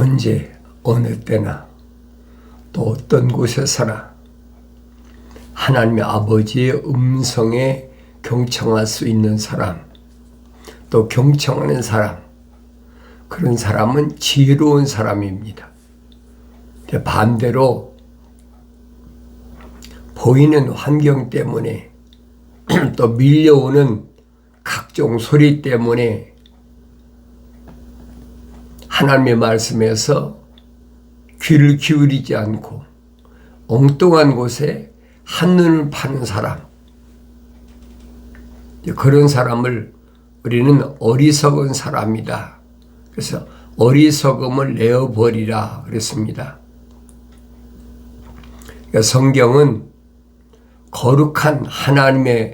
언제 어느 때나 또 어떤 곳에서나 하나님의 아버지의 음성에 경청할 수 있는 사람, 또 경청하는 사람, 그런 사람은 지혜로운 사람입니다. 반대로 보이는 환경 때문에 또 밀려오는 각종 소리 때문에 하나님의 말씀에서 귀를 기울이지 않고 엉뚱한 곳에 한눈을 파는 사람, 그런 사람을 우리는 어리석은 사람이다. 그래서 어리석음을 내어버리라 그랬습니다. 그러니까 성경은 거룩한 하나님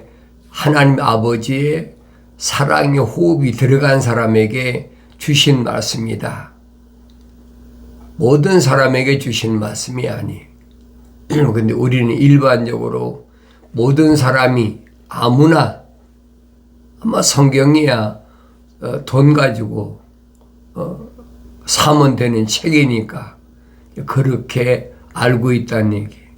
아버지의 사랑의 호흡이 들어간 사람에게 주신 말씀이다. 모든 사람에게 주신 말씀이 아니에요. 근데 우리는 일반적으로 모든 사람이 아무나 아마 성경이야 돈 가지고 사면 되는 책이니까 그렇게 알고 있다는 얘기예요.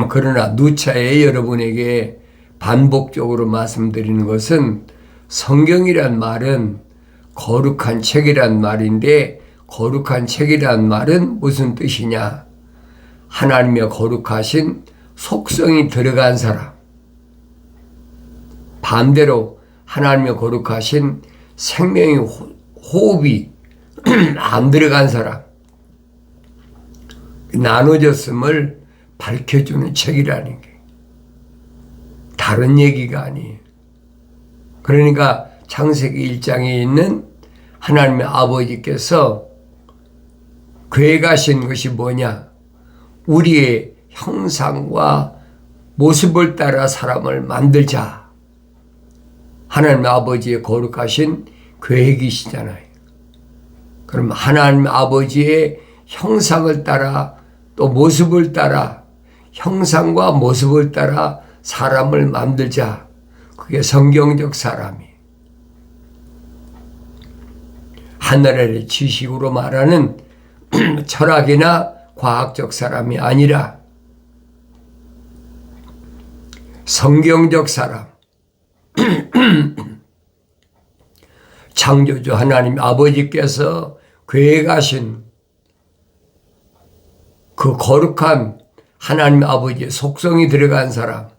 그러나 누차에 여러분에게 반복적으로 말씀드리는 것은 성경이란 말은 거룩한 책이란 말인데, 거룩한 책이란 말은 무슨 뜻이냐? 하나님의 거룩하신 속성이 들어간 사람, 반대로 하나님의 거룩하신 생명의 호흡이 안 들어간 사람, 나눠졌음을 밝혀주는 책이라는 게 다른 얘기가 아니에요. 그러니까 창세기 1장에 있는 하나님의 아버지께서 계획하신 것이 뭐냐? 우리의 형상과 모습을 따라 사람을 만들자. 하나님 아버지의 거룩하신 계획이시잖아요. 그럼 하나님 아버지의 형상을 따라 또 모습을 따라, 형상과 모습을 따라 사람을 만들자. 그게 성경적 사람이에요. 하늘의 지식으로 말하는 철학이나 과학적 사람이 아니라 성경적 사람, 창조주 하나님 아버지께서 계획하신 그 거룩한 하나님 아버지의 속성이 들어간 사람,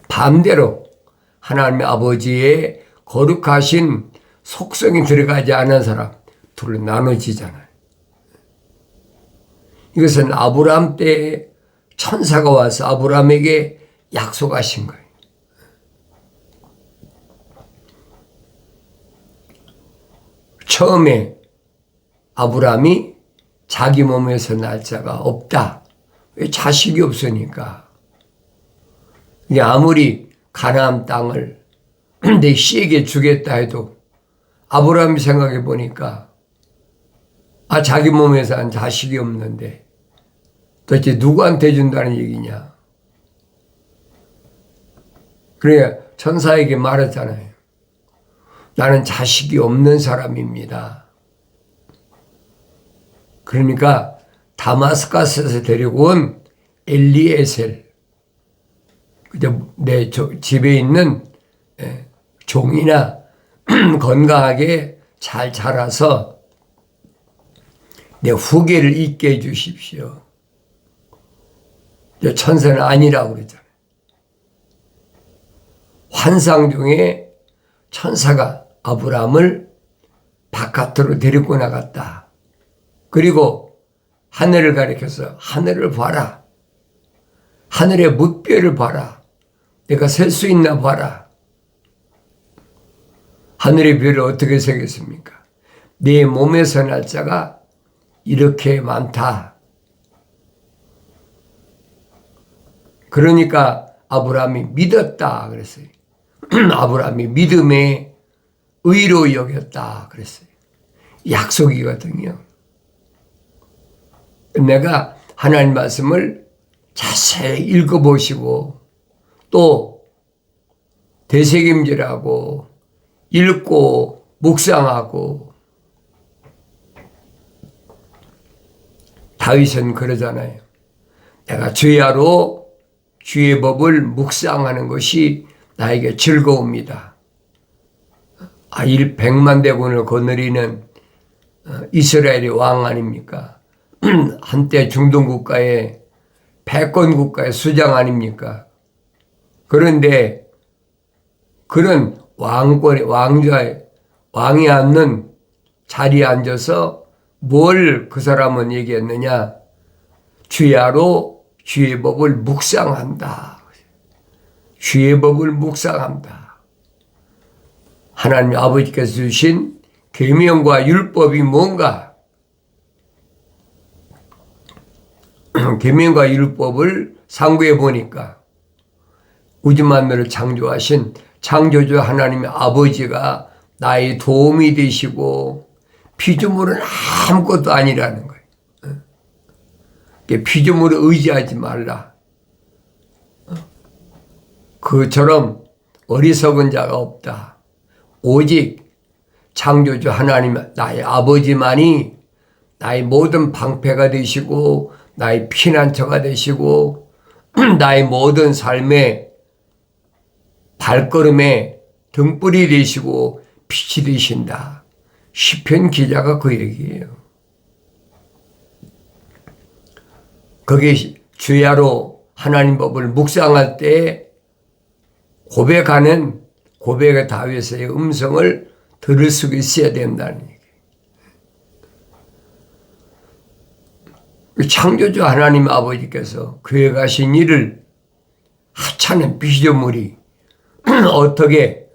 반대로 하나님 아버지의 거룩하신 속성이 들어가지 않은 사람, 둘로 나눠지잖아요. 이것은 아브라함 때 천사가 와서 아브라함에게 약속하신 거예요. 처음에 아브라함이 자기 몸에서 날 자가 없다. 왜? 자식이 없으니까. 아무리 가나안 땅을 내 씨에게 주겠다 해도 아브라함이 생각해 보니까 자기 몸에서 한 자식이 없는데 도대체 누구한테 준다는 얘기냐. 그래 천사에게 말했잖아요. 나는 자식이 없는 사람입니다. 그러니까 다마스커스에서 데리고 온 엘리에셀, 내 집에 있는 종이나 건강하게 잘 자라서 내 후계를 잇게 해주십시오. 천사는 아니라고 그러잖아요. 환상 중에 천사가 아브라함을 바깥으로 데리고 나갔다. 그리고 하늘을 가리켜서 하늘을 봐라. 하늘의 뭇별을 봐라. 내가 셀 수 있나 봐라. 하늘의 별을 어떻게 세겠습니까? 내 몸에서 날짜가 이렇게 많다. 그러니까 아브라함이 믿었다 그랬어요. 아브라함이 믿음에 의로 여겼다 그랬어요. 약속이거든요. 내가 하나님 말씀을 자세히 읽어보시고 또 되새김질하고 읽고 묵상하고 다윗은 그러잖아요. 내가 주야로 주의 법을 묵상하는 것이 나에게 즐거움이다. 100만 대군을 거느리는 이스라엘의 왕 아닙니까? 한때 중동 국가의 패권 국가의 수장 아닙니까? 그런데 그런 왕이 앉는 자리에 앉아서 뭘 그 사람은 얘기했느냐? 주야로 주의 법을 묵상한다. 주의 법을 묵상한다. 하나님 아버지께서 주신 계명과 율법이 뭔가? 계명과 율법을 상고해 보니까 우주 만물을 창조하신 창조주 하나님의 아버지가 나의 도움이 되시고 피조물은 아무것도 아니라는 거예요. 피조물을 의지하지 말라. 그처럼 어리석은 자가 없다. 오직 창조주 하나님 나의 아버지만이 나의 모든 방패가 되시고 나의 피난처가 되시고 나의 모든 삶의 발걸음에 등불이 되시고 빛이 되신다. 시편 기자가 그 얘기예요. 거기에 주야로 하나님 법을 묵상할 때 고백하는 고백의 다윗의 음성을 들을 수 있어야 된다는 얘기예요. 창조주 하나님 아버지께서 계획하신 일을 하찮은 피조물이 어떻게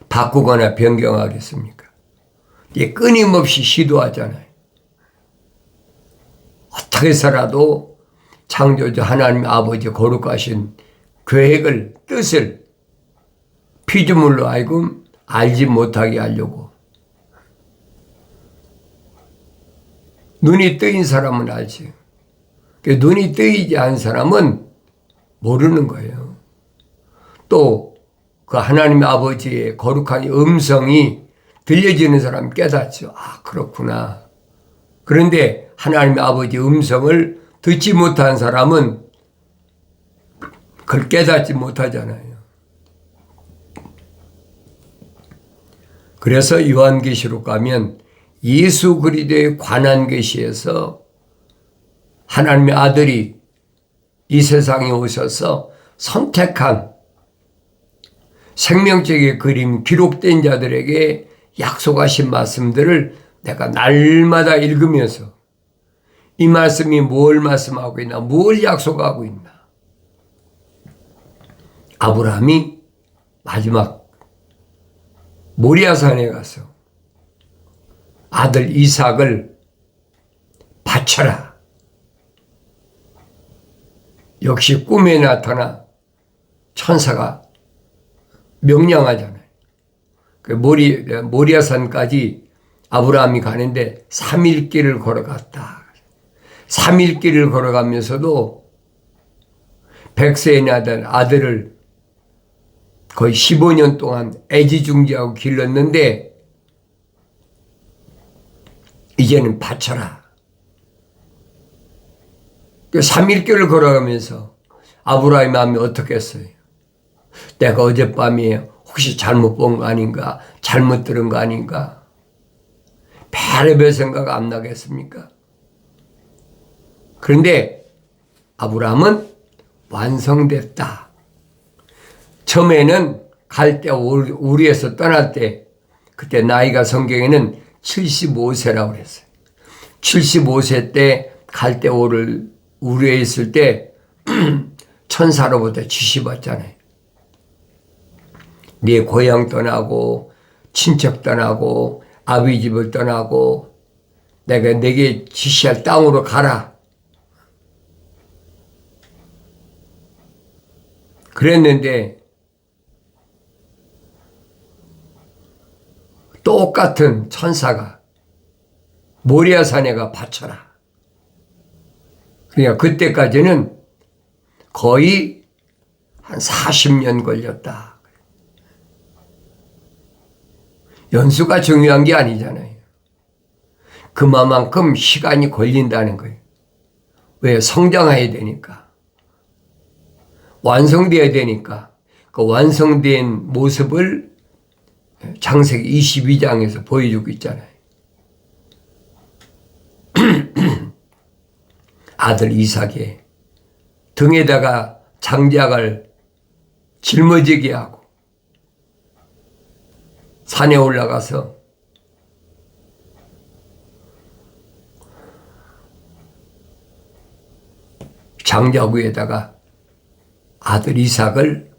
바꾸거나 변경하겠습니까? 이게 끊임없이 시도하잖아요. 어떻게 해서라도 창조주 하나님 아버지 거룩하신 계획을, 뜻을 피조물로 하여금 알지 못하게 하려고. 눈이 뜨인 사람은 알지. 눈이 뜨이지 않은 사람은 모르는 거예요. 또 그 하나님의 아버지의 거룩한 음성이 들려지는 사람 깨닫죠. 아, 그렇구나. 그런데 하나님의 아버지 음성을 듣지 못한 사람은 그걸 깨닫지 못하잖아요. 그래서 요한계시록 가면 예수 그리스도의 관한 계시에서 하나님의 아들이 이 세상에 오셔서 선택한 생명책의 그림 기록된 자들에게 약속하신 말씀들을 내가 날마다 읽으면서 이 말씀이 뭘 말씀하고 있나, 뭘 약속하고 있나. 아브라함이 마지막 모리아산에 가서 아들 이삭을 바쳐라. 역시 꿈에 나타나 천사가 명령하잖아요. 그 모리아산까지 아브라함이 가는데 3일 길을 걸어갔다. 3일 길을 걸어가면서도 100세에 낳은 아들을 거의 15년 동안 애지중지하고 길렀는데 이제는 바쳐라. 그 3일 길을 걸어가면서 아브라함의 마음이 어떻겠어요? 내가 어젯밤에 혹시 잘못 본 거 아닌가? 잘못 들은 거 아닌가? 별의별 생각 안 나겠습니까? 그런데 아브라함은 완성됐다. 처음에는 갈 때 우리에서 떠날 때 그때 나이가 성경에는 75세라고 그랬어요. 75세 때 갈 때 우리에 있을 때 천사로부터 지시 받잖아요. 네 고향 떠나고 친척 떠나고 아비 집을 떠나고 내가 네게 지시할 땅으로 가라. 그랬는데 똑같은 천사가 모리아산에 가 바쳐라. 그러니까 그때까지는 거의 한 40년 걸렸다. 연수가 중요한 게 아니잖아요. 그만큼 시간이 걸린다는 거예요. 왜? 성장해야 되니까. 완성되어야 되니까. 그 완성된 모습을 창세기 22장에서 보여주고 있잖아요. 아들 이삭의 등에다가 장작을 짊어지게 하고 산에 올라가서 장작 위에다가 아들 이삭을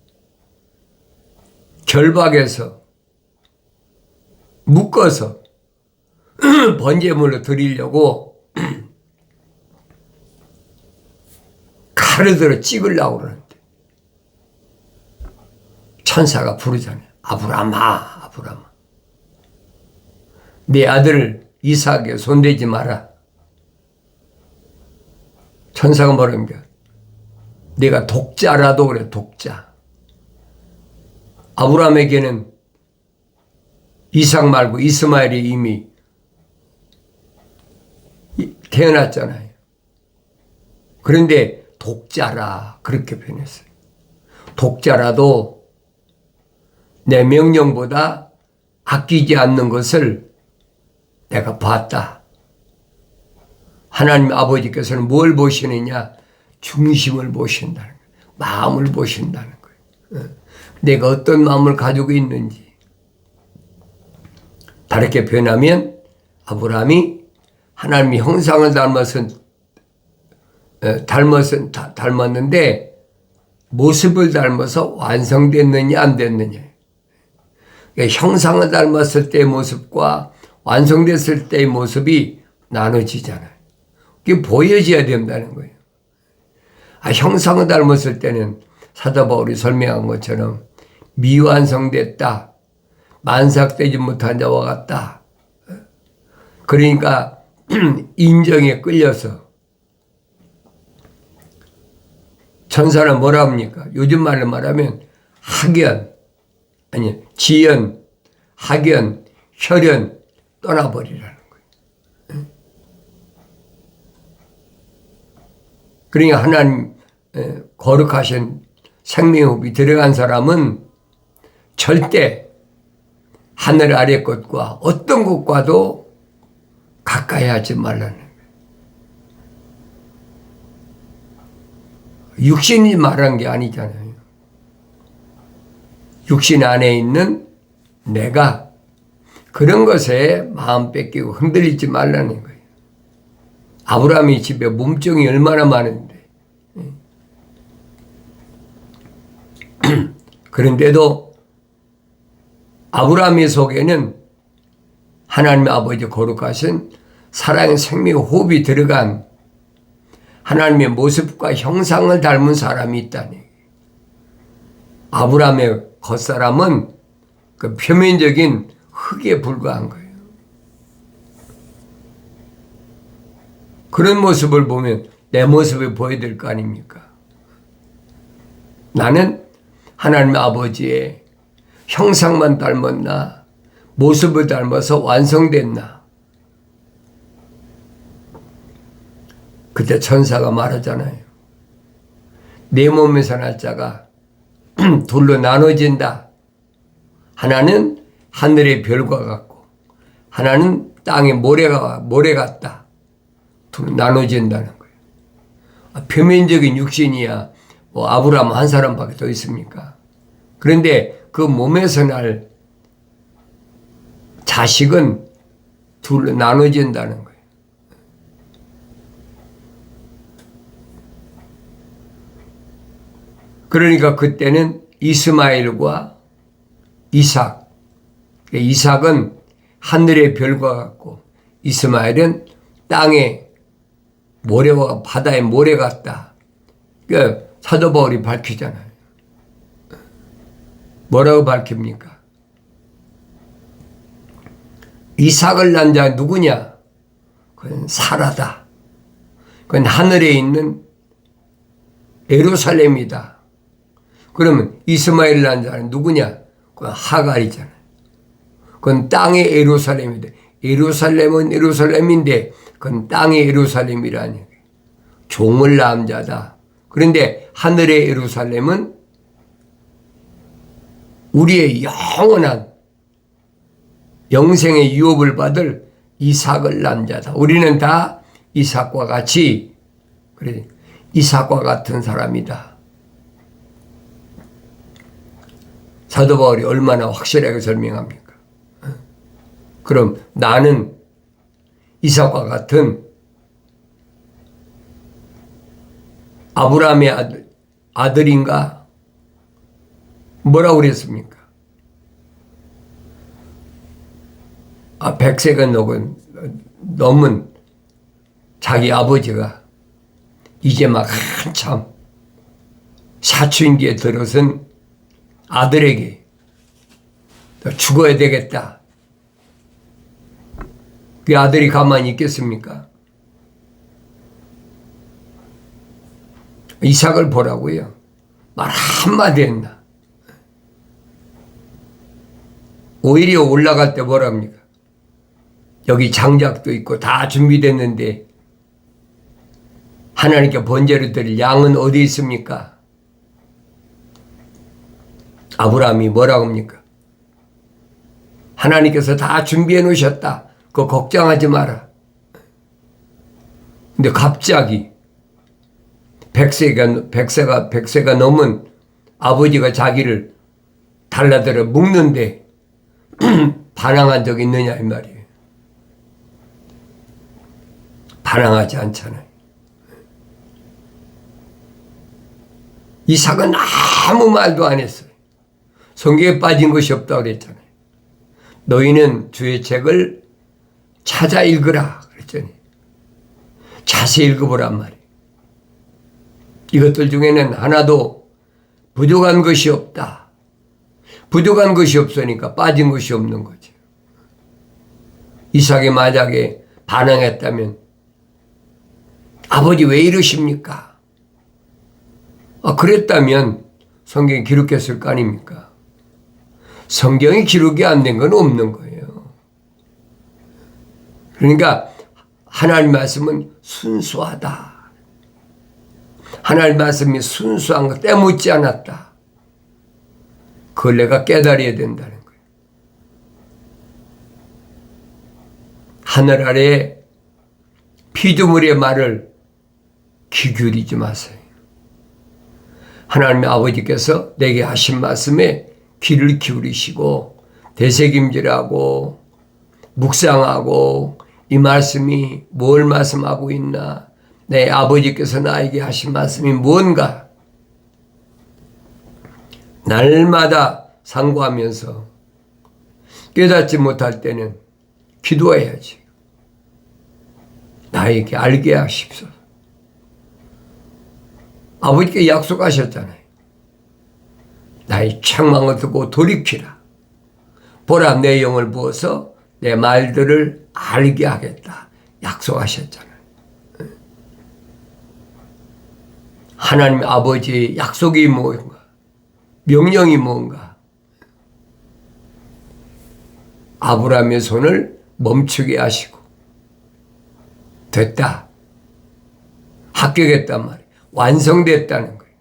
결박해서 묶어서 번제물로 드리려고 칼을 들어 찍으려고 그러는데 천사가 부르잖아요. 아브라함아, 아브라함아, 내 아들 이삭에 손대지 마라. 천사가 뭐랍니까? 내가 독자라도 그래, 독자. 아브라함에게는 이삭 말고 이스마엘이 이미 태어났잖아요. 그런데 독자라 그렇게 표현했어요. 독자라도 내 명령보다 아끼지 않는 것을 내가 봤다. 하나님 아버지께서는 뭘 보시느냐? 중심을 보신다는 거예요. 마음을 보신다는 거예요. 내가 어떤 마음을 가지고 있는지. 다르게 표현하면 아브라함이 하나님의 형상을 닮았는데 모습을 닮아서 완성됐느냐 안 됐느냐. 그러니까 형상을 닮았을 때의 모습과 완성됐을 때의 모습이 나눠지잖아요. 그게 보여져야 된다는 거예요. 형상을 닮았을 때는 사도 바울이 설명한 것처럼 미완성됐다. 만삭되지 못한 자와 같다. 그러니까 인정에 끌려서 천사는 뭐라 합니까? 요즘 말로 말하면 지연, 학연, 혈연 떠나버리라는 거예요. 그러니까 하나님 거룩하신 생명호흡이 들어간 사람은 절대 하늘 아래 것과 어떤 것과도 가까이 하지 말라는 거예요. 육신이 말한 게 아니잖아요. 육신 안에 있는 내가 그런 것에 마음 뺏기고 흔들리지 말라는 거예요. 아브라함이 집에 몸종이 얼마나 많은데 그런데도 아브라함의 속에는 하나님 아버지 거룩하신 사랑의 생명 호흡이 들어간 하나님의 모습과 형상을 닮은 사람이 있다니. 아브라함의 겉사람은 그 표면적인 흙에 불과한 거예요. 그런 모습을 보면 내 모습을 보여야 될 거 아닙니까? 나는 하나님 아버지의 형상만 닮았나? 모습을 닮아서 완성됐나? 그때 천사가 말하잖아요. 내 몸에서 날 자가 둘로 나눠진다. 하나는 하늘의 별과 같고 하나는 땅의 모래 같다. 둘로 나눠진다는 거예요. 표면적인 육신이야 뭐 아브라함 한 사람밖에 더 있습니까? 그런데 그 몸에서 날 자식은 둘로 나눠진다는 거예요. 그러니까 그때는 이스마엘과 이삭. 이삭은 하늘의 별과 같고 이스마엘은 땅의 모래와 바다의 모래 같다. 그러니까 사도 바울이 밝히잖아요. 뭐라고 밝힙니까? 이삭을 낳은 자 누구냐? 그건 사라다. 그건 하늘에 있는 예루살렘이다. 그러면 이스마엘 낳은 자는 누구냐? 그건 하갈이잖아요. 그건 땅의 예루살렘이다. 예루살렘은 예루살렘인데 그건 땅의 예루살렘이라니. 종을 낳은 자다. 그런데 하늘의 예루살렘은 우리의 영원한 영생의 유업을 받을 이삭을 낳은 자다. 우리는 다 이삭과 같이, 그래, 이삭과 같은 사람이다. 사도 바울이 얼마나 확실하게 설명합니까? 그럼 나는 이삭과 같은 아브라함의 아들인가? 뭐라고 그랬습니까? 100세가 넘은 자기 아버지가 이제 막 한참 사춘기에 들어선 아들에게 죽어야 되겠다. 그 아들이 가만히 있겠습니까? 이삭을 보라고요. 말 한마디 했나. 오히려 올라갈 때 뭐랍니까? 여기 장작도 있고 다 준비됐는데 하나님께 번제를 드릴 양은 어디 있습니까? 아브라함이 뭐라고 합니까? 하나님께서 다 준비해 놓으셨다. 그거 걱정하지 마라. 근데 갑자기 100세가 넘은 아버지가 자기를 달라들어 묵는데 반항한 적 있느냐 이 말이에요. 반항하지 않잖아요. 이삭은 아무 말도 안 했어요. 성경에 빠진 것이 없다고 그랬잖아요. 너희는 주의 책을 찾아 읽으라 그랬잖아요. 자세히 읽어보란 말이에요. 이것들 중에는 하나도 부족한 것이 없다. 부족한 것이 없으니까 빠진 것이 없는 거죠. 이삭이 만약에 반항했다면 아버지 왜 이러십니까? 그랬다면 성경에 기록했을 거 아닙니까? 성경에 기록이 안 된 건 없는 거예요. 그러니까 하나님 말씀은 순수하다. 하나님 말씀이 순수한 거 때묻지 않았다. 그걸 내가 깨달아야 된다는 거예요. 하늘 아래 피조물의 말을 귀 기울이지 마세요. 하나님의 아버지께서 내게 하신 말씀에 귀를 기울이시고 되새김질하고 묵상하고 이 말씀이 뭘 말씀하고 있나, 내 아버지께서 나에게 하신 말씀이 뭔가 날마다 상고하면서 깨닫지 못할 때는 기도해야지. 나에게 알게 하십시오. 아버지께 약속하셨잖아요. 나의 책망을 듣고 돌이키라. 보라, 내 영을 부어서 내 말들을 알게 하겠다. 약속하셨잖아요. 하나님 아버지의 약속이 뭔가, 명령이 뭔가. 아브라함의 손을 멈추게 하시고 됐다. 합격했단 말이에요. 완성됐다는 거예요.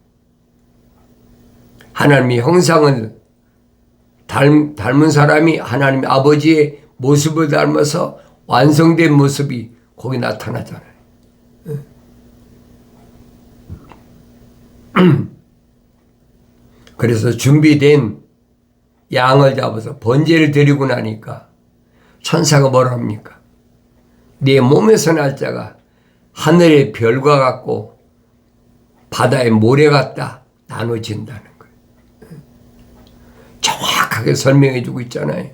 하나님의 형상을 닮은 사람이 하나님의 아버지의 모습을 닮아서 완성된 모습이 거기 나타나잖아요. 그래서 준비된 양을 잡아서 번제를 드리고 나니까 천사가 뭐라 합니까? 네 몸에서 날 자가 하늘의 별과 같고 바다의 모래 같다 나눠진다는 거예요. 정확하게 설명해 주고 있잖아요.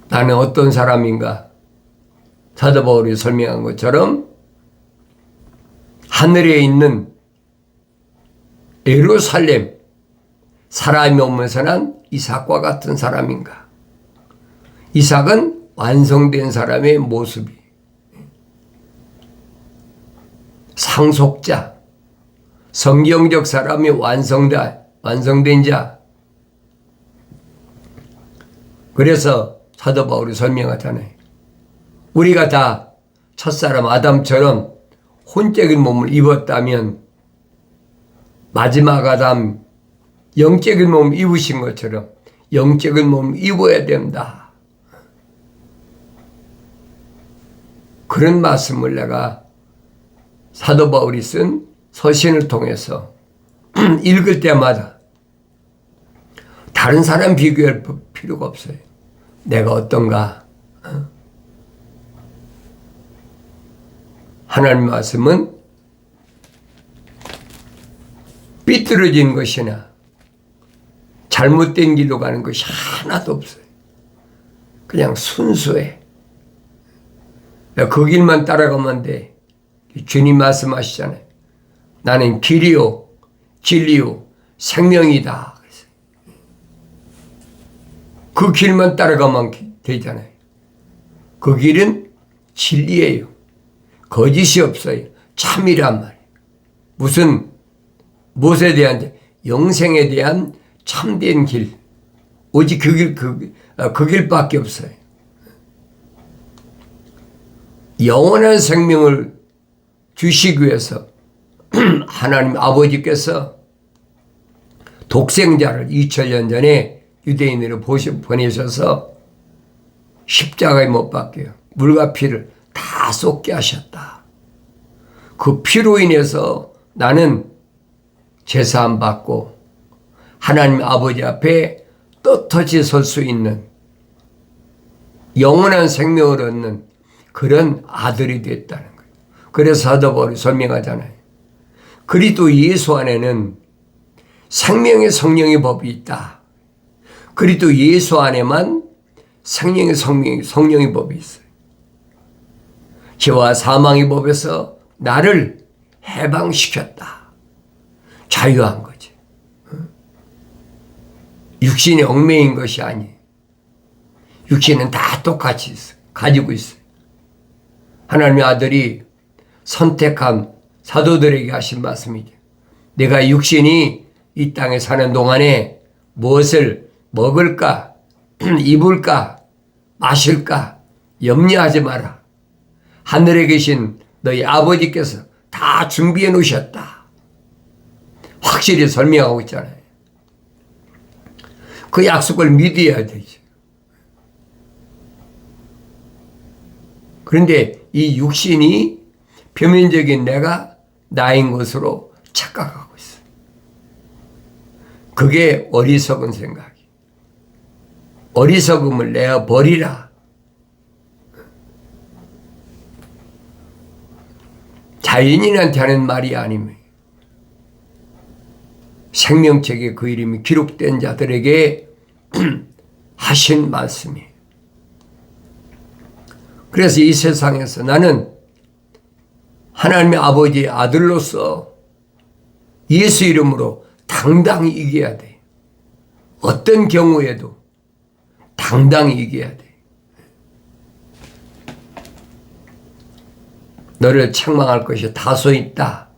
나는 어떤 사람인가? 사도 바울이 설명한 것처럼 하늘에 있는 예루살렘 사람이 오면서 난 이삭과 같은 사람인가? 이삭은 완성된 사람의 모습이 상속자, 성경적 사람이 완성된 자. 그래서 사도 바울이 설명하잖아요. 우리가 다 첫사람 아담처럼 혼적인 몸을 입었다면 마지막 아담 영적인 몸을 입으신 것처럼 영적인 몸을 입어야 된다. 그런 말씀을 내가 사도 바울이 쓴 서신을 통해서 읽을 때마다 다른 사람 비교할 필요가 없어요. 내가 어떤가? 하나님 말씀은 삐뚤어진 것이나 잘못된 길로 가는 것이 하나도 없어요. 그냥 순수해. 그 길만 따라가면 돼. 주님 말씀하시잖아요. 나는 길이요 진리요 생명이다. 그 길만 따라가면 되잖아요. 그 길은 진리예요. 거짓이 없어요. 참이란 말이에요. 무엇에 대한 영생에 대한 참된 길. 오직 그 길밖에 없어요. 영원한 생명을 주시기 위해서 하나님 아버지께서 독생자를 2000년 전에 유대인으로 보내셔서 십자가에 못 박혀요. 물과 피를 다 쏟게 하셨다. 그 피로 인해서 나는 제사함 받고 하나님 아버지 앞에 떳떳이 설 수 있는 영원한 생명을 얻는 그런 아들이 됐다는 거예요. 그래서 사도 바울이 설명하잖아요. 그리스도 예수 안에는 생명의 성령의 법이 있다. 그리스도 예수 안에만 생명의 성령의 법이 있어요. 죄와 사망의 법에서 나를 해방시켰다. 자유한 거지. 육신이 얽매인 것이 아니에요. 육신은 다 똑같이 있어요. 가지고 있어요. 하나님의 아들이 선택한 사도들에게 하신 말씀이죠. 내가 육신이 이 땅에 사는 동안에 무엇을 먹을까, 입을까, 마실까 염려하지 마라. 하늘에 계신 너희 아버지께서 다 준비해 놓으셨다. 확실히 설명하고 있잖아요. 그 약속을 믿어야 되죠. 그런데 이 육신이 표면적인 내가 나인 것으로 착각하고 있어요. 그게 어리석은 생각이. 어리석음을 내어 버리라. 자연인한테 하는 말이 아니면 생명책에 그 이름이 기록된 자들에게 하신 말씀이에요. 그래서 이 세상에서 나는 하나님의 아버지의 아들로서 예수 이름으로 당당히 이겨야 돼. 어떤 경우에도 당당히 이겨야 돼. 너를 책망할 것이 다소 있다.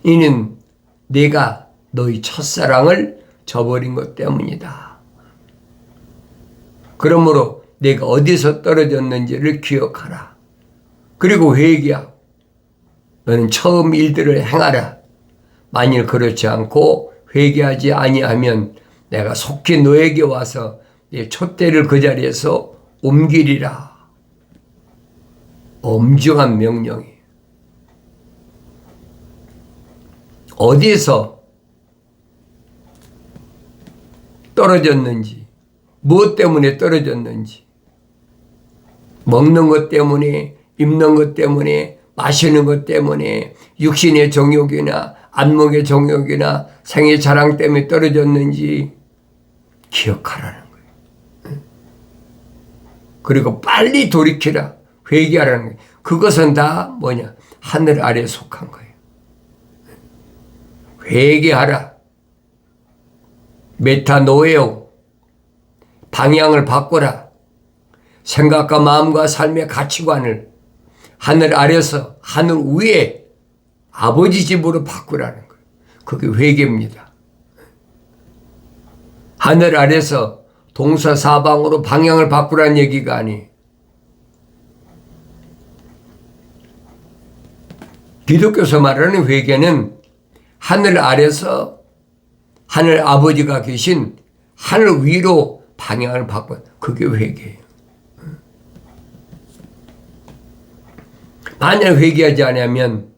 이는 네가 너희 첫사랑을 저버린 것 때문이다. 그러므로 내가 어디서 떨어졌는지를 기억하라. 그리고 회개하고 너는 처음 일들을 행하라. 만일 그렇지 않고 회개하지 아니하면 내가 속히 너에게 와서 내 촛대를 그 자리에서 옮기리라. 엄중한 명령이에요. 어디에서 떨어졌는지, 무엇 때문에 떨어졌는지, 먹는 것 때문에, 입는 것 때문에, 마시는 것 때문에, 육신의 정욕이나 안목의 정욕이나 생의 자랑 때문에 떨어졌는지 기억하라는 거예요. 그리고 빨리 돌이키라. 회개하라는 거예요. 그것은 다 뭐냐? 하늘 아래에 속한 거예요. 회개하라. 메타노에오. 방향을 바꿔라. 생각과 마음과 삶의 가치관을 하늘 아래서 하늘 위에 아버지 집으로 바꾸라는 거예요. 그게 회개입니다. 하늘 아래서 동서 사방으로 방향을 바꾸라는 얘기가 아니. 기독교에서 말하는 회개는 하늘 아래서 하늘 아버지가 계신 하늘 위로 방향을 바꾼 그게 회개예요. 만약 회개하지 않으면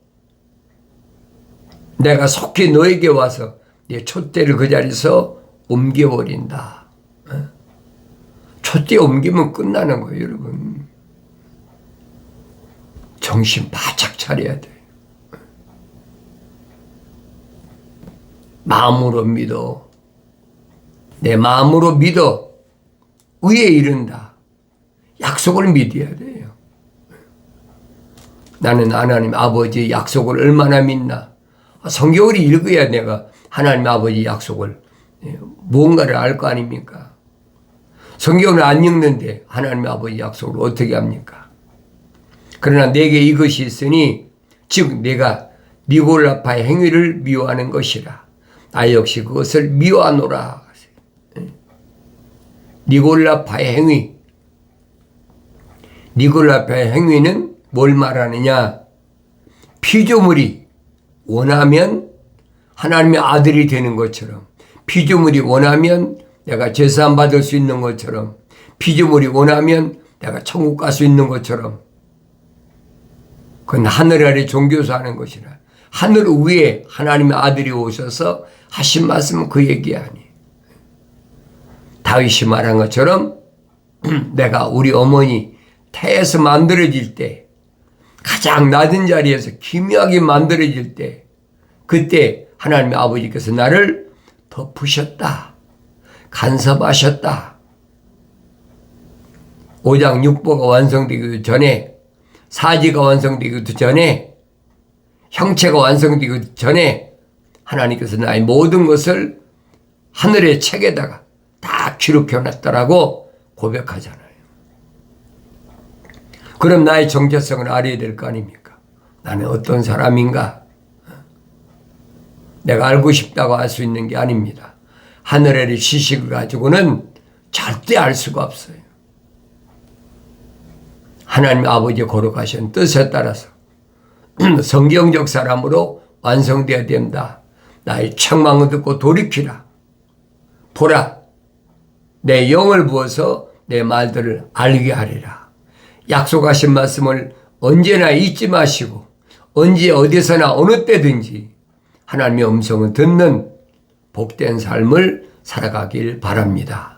내가 속히 너에게 와서 내 촛대를 그 자리에서 옮겨버린다. 촛대 옮기면 끝나는 거예요, 여러분. 정신 바짝 차려야 돼요. 마음으로 믿어. 내 마음으로 믿어. 위에 이른다. 약속을 믿어야 돼요. 나는 하나님 아버지의 약속을 얼마나 믿나. 성경을 읽어야 내가 하나님 아버지 약속을 뭔가를 알 거 아닙니까? 성경을 안 읽는데 하나님 아버지 약속을 어떻게 합니까? 그러나 내게 이것이 있으니 즉 내가 니골라파의 행위를 미워하는 것이라. 나 역시 그것을 미워하노라. 니골라파의 행위. 니골라파의 행위는 뭘 말하느냐? 피조물이 원하면 하나님의 아들이 되는 것처럼, 피조물이 원하면 내가 제사함 받을 수 있는 것처럼, 피조물이 원하면 내가 천국 갈 수 있는 것처럼, 그건 하늘 아래 종교에서 하는 것이라. 하늘 위에 하나님의 아들이 오셔서 하신 말씀은 그 얘기 아니에요. 다윗이 말한 것처럼 내가 우리 어머니 태에서 만들어질 때, 가장 낮은 자리에서 기묘하게 만들어질 때, 그때 하나님의 아버지께서 나를 덮으셨다. 간섭하셨다. 5장 6보가 완성되기도 전에, 사지가 완성되기도 전에, 형체가 완성되기도 전에 하나님께서 나의 모든 것을 하늘의 책에다가 다 기록해놨다라고 고백하잖아요. 그럼 나의 정체성을 알아야 될 거 아닙니까? 나는 어떤 사람인가? 내가 알고 싶다고 알 수 있는 게 아닙니다. 하늘의 지식을 가지고는 절대 알 수가 없어요. 하나님 아버지의 거룩하신 뜻에 따라서 성경적 사람으로 완성되어야 된다. 나의 책망을 듣고 돌이키라. 보라, 내 영을 부어서 내 말들을 알게 하리라. 약속하신 말씀을 언제나 잊지 마시고 언제 어디서나 어느 때든지 하나님의 음성을 듣는 복된 삶을 살아가길 바랍니다.